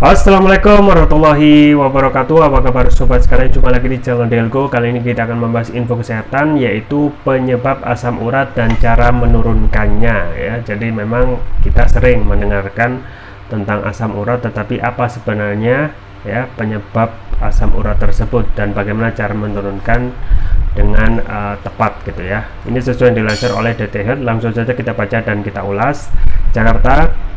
Assalamualaikum warahmatullahi wabarakatuh. Apa kabar sobat sekalian? Jumpa lagi di channel Delgo. Kali ini kita akan membahas info kesehatan, yaitu penyebab asam urat dan cara menurunkannya ya. Jadi memang kita sering mendengarkan tentang asam urat, tetapi apa sebenarnya ya penyebab asam urat tersebut dan bagaimana cara menurunkan dengan tepat gitu ya. Ini sesuai yang dilansir oleh DT Health. Langsung saja kita baca dan kita ulas. Jakarta,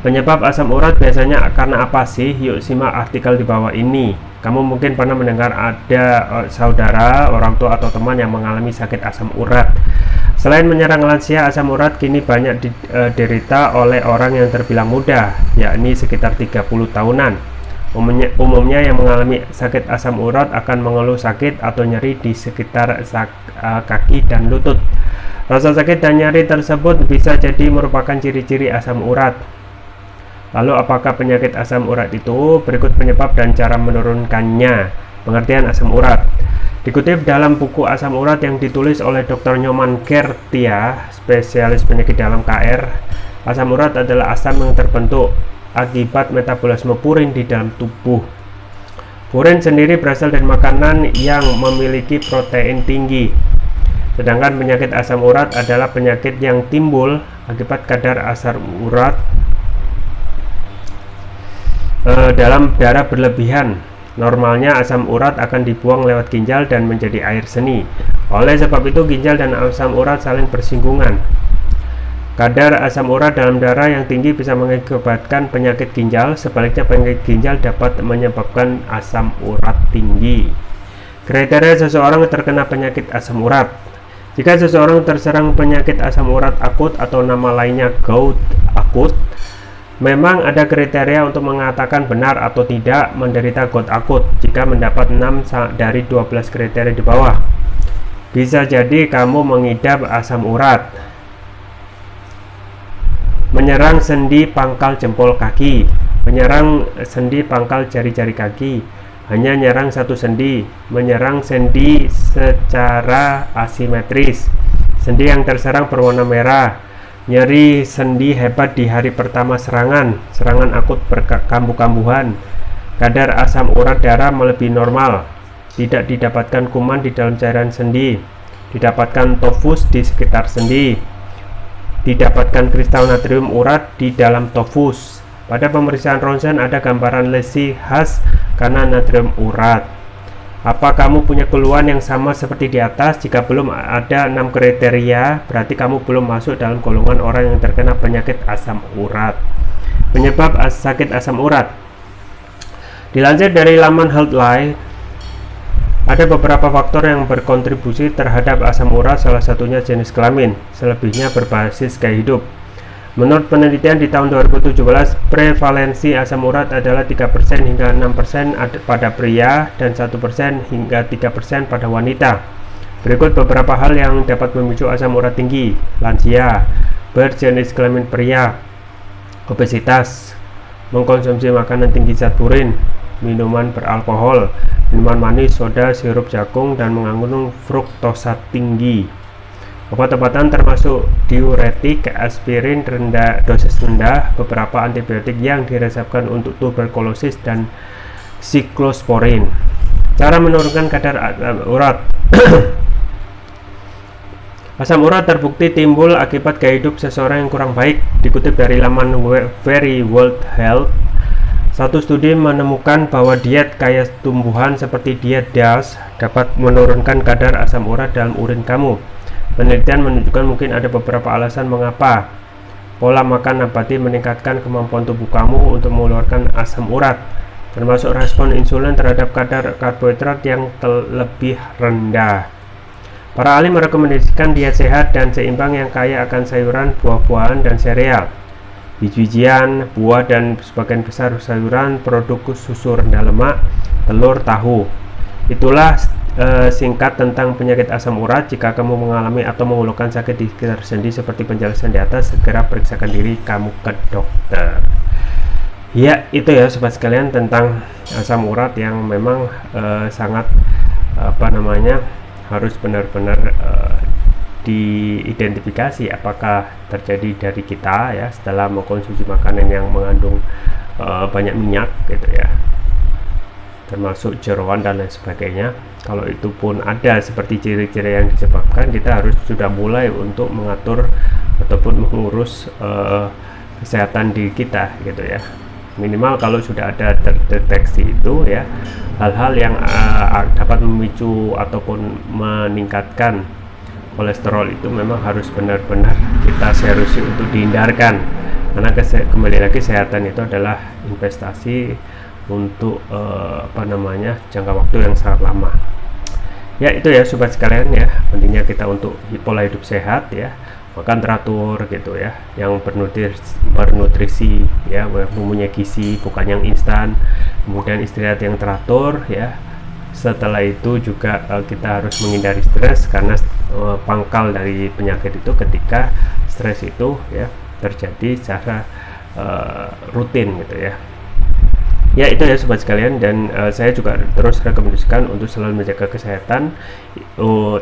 penyebab asam urat biasanya karena apa sih? Yuk simak artikel di bawah ini. Kamu mungkin pernah mendengar ada saudara, orang tua atau teman yang mengalami sakit asam urat. Selain menyerang lansia, asam urat kini banyak diderita oleh orang yang terbilang muda, yakni sekitar 30 tahunan. Umumnya yang mengalami sakit asam urat akan mengeluh sakit atau nyeri di sekitar kaki dan lutut. Rasa sakit dan nyeri tersebut bisa jadi merupakan ciri-ciri asam urat. Lalu apakah penyakit asam urat itu? Berikut penyebab dan cara menurunkannya. Pengertian asam urat dikutip dalam buku asam urat yang ditulis oleh Dr. Nyoman Kertia, spesialis penyakit dalam KR. Asam urat adalah asam yang terbentuk akibat metabolisme purin di dalam tubuh. Purin sendiri berasal dari makanan yang memiliki protein tinggi. Sedangkan penyakit asam urat adalah penyakit yang timbul akibat kadar asam urat dalam darah berlebihan. Normalnya asam urat akan dibuang lewat ginjal dan menjadi air seni. Oleh sebab itu ginjal dan asam urat saling bersinggungan. Kadar asam urat dalam darah yang tinggi bisa mengakibatkan penyakit ginjal. Sebaliknya penyakit ginjal dapat menyebabkan asam urat tinggi. Kriteria seseorang terkena penyakit asam urat. Jika seseorang terserang penyakit asam urat akut atau nama lainnya gout akut, memang ada kriteria untuk mengatakan benar atau tidak menderita gout akut. Jika mendapat 6 dari 12 kriteria di bawah, bisa jadi kamu mengidap asam urat. Menyerang sendi pangkal jempol kaki, menyerang sendi pangkal jari-jari kaki, hanya nyerang satu sendi, menyerang sendi secara asimetris, sendi yang terserang berwarna merah, nyeri sendi hebat di hari pertama serangan akut berkambuh-kambuhan, kadar asam urat darah melebihi normal, tidak didapatkan kuman di dalam cairan sendi, didapatkan tofus di sekitar sendi, didapatkan kristal natrium urat di dalam tofus. Pada pemeriksaan ronsen ada gambaran lesi khas karena natrium urat. Apa kamu punya keluhan yang sama seperti di atas? Jika belum ada 6 kriteria, berarti kamu belum masuk dalam golongan orang yang terkena penyakit asam urat. Penyebab sakit asam urat. Dilansir dari laman Healthline, ada beberapa faktor yang berkontribusi terhadap asam urat, salah satunya jenis kelamin, selebihnya berbasis gaya hidup. Menurut penelitian di tahun 2017, prevalensi asam urat adalah 3% hingga 6% pada pria dan 1% hingga 3% pada wanita. Berikut beberapa hal yang dapat memicu asam urat tinggi: lansia, berjenis kelamin pria, obesitas, mengkonsumsi makanan tinggi zat purin, minuman beralkohol, minuman manis, soda, sirup jagung, dan mengandung fruktosa tinggi. Obat-obatan termasuk diuretik, aspirin dosis rendah, beberapa antibiotik yang diresepkan untuk tuberkulosis, dan siklosporin. Cara menurunkan kadar asam urat. Asam urat terbukti timbul akibat gaya hidup seseorang yang kurang baik. Dikutip dari laman Very World Health, satu studi menemukan bahwa diet kaya tumbuhan seperti diet DASH dapat menurunkan kadar asam urat dalam urin kamu. Penelitian menunjukkan mungkin ada beberapa alasan mengapa pola makan nabati meningkatkan kemampuan tubuh kamu untuk mengeluarkan asam urat, termasuk respon insulin terhadap kadar karbohidrat yang lebih rendah. Para ahli merekomendasikan diet sehat dan seimbang yang kaya akan sayuran, buah-buahan, dan sereal, biji-bijian, buah, dan sebagian besar sayuran, produk susu rendah lemak, telur, tahu. Itulah singkat tentang penyakit asam urat. Jika kamu mengalami atau mengeluhkan sakit di sekitar sendi seperti penjelasan di atas, segera periksakan diri kamu ke dokter. Ya, itu ya sobat sekalian tentang asam urat yang memang sangat harus benar-benar diidentifikasi apakah terjadi dari kita ya setelah mengkonsumsi makanan yang mengandung banyak minyak gitu ya, termasuk jeroan dan lain sebagainya. Kalau itu pun ada seperti ciri-ciri yang disebabkan, kita harus sudah mulai untuk mengatur ataupun mengurus kesehatan diri kita gitu ya. Minimal kalau sudah ada terdeteksi itu ya, hal-hal yang dapat memicu ataupun meningkatkan kolesterol itu memang harus benar-benar kita seriusi untuk dihindarkan, karena kembali lagi kesehatan itu adalah investasi untuk jangka waktu yang sangat lama. Ya itu ya sobat sekalian ya, pentingnya kita untuk pola hidup sehat ya, makan teratur gitu ya, yang bernutrisi ya, mempunyai gizi, bukan yang instan. Kemudian istirahat yang teratur ya. Setelah itu juga kita harus menghindari stres, karena pangkal dari penyakit itu ketika stres itu ya terjadi secara rutin gitu ya. Ya itu ya sobat sekalian, dan saya juga terus rekomendasikan untuk selalu menjaga kesehatan,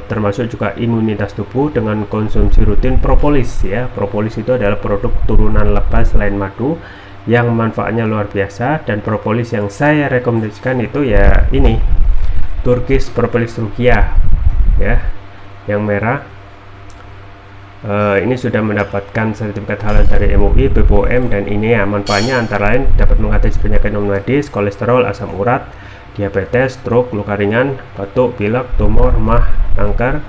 termasuk juga imunitas tubuh dengan konsumsi rutin propolis ya. Propolis itu adalah produk turunan lebah selain madu yang manfaatnya luar biasa, dan propolis yang saya rekomendasikan itu ya ini Turkish Propolis Rukia ya, yang merah. Ini sudah mendapatkan sertifikat halal dari MUI, BPOM, dan ini ya manfaatnya antara lain dapat mengatasi penyakit non medis, kolesterol, asam urat, diabetes, stroke, luka ringan, batuk, pilek, tumor, mah, kanker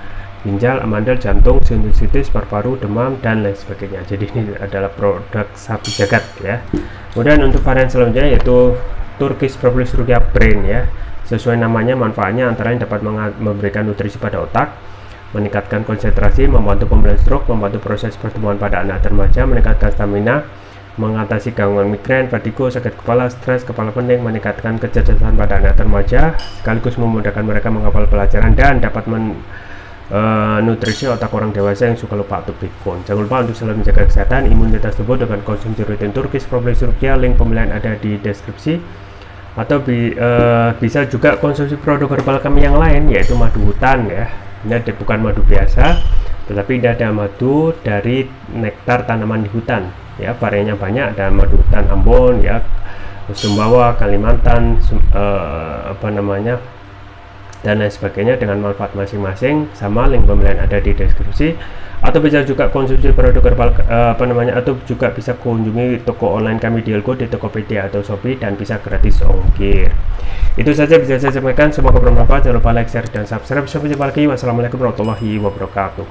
ginjal, amandel, jantung, sinusitis, paru-paru, demam, dan lain sebagainya. Jadi ini adalah produk sapi jagat ya. Kemudian untuk varian selanjutnya yaitu Turkish Propolis Rukia Brain ya. Sesuai namanya, manfaatnya antara lain dapat memberikan nutrisi pada otak, meningkatkan konsentrasi, membantu pemulihan stroke, membantu proses pertumbuhan pada anak remaja, meningkatkan stamina, mengatasi gangguan migrain, vertigo, sakit kepala, stres, kepala pening, meningkatkan kecerdasan pada anak remaja, sekaligus memudahkan mereka menghafal pelajaran, dan dapat nutrisi otak orang dewasa yang suka lupa atau pikun. Jangan lupa untuk selalu menjaga kesehatan imunitas tubuh dengan konsumsi rutin Turkish Propolis Rukia. Link pembelian ada di deskripsi. Atau bisa juga konsumsi produk herbal kami yang lain, yaitu madu hutan ya. Ini bukan madu biasa, tetapi ini ada madu dari nektar tanaman di hutan ya. Variannya banyak, ada madu hutan Ambon ya, Sumbawa, Kalimantan, dan lain sebagainya, dengan manfaat masing-masing. Sama link pembelian ada di deskripsi. Atau bisa juga konsumsi produk herbal atau juga bisa kunjungi toko online kami di Elgo, di Tokopedia atau Shopee, dan bisa gratis ongkir. Itu saja bisa saya sampaikan, semoga bermanfaat. Jangan lupa like, share, dan subscribe. Sampai jumpa lagi. Wassalamualaikum warahmatullahi wabarakatuh.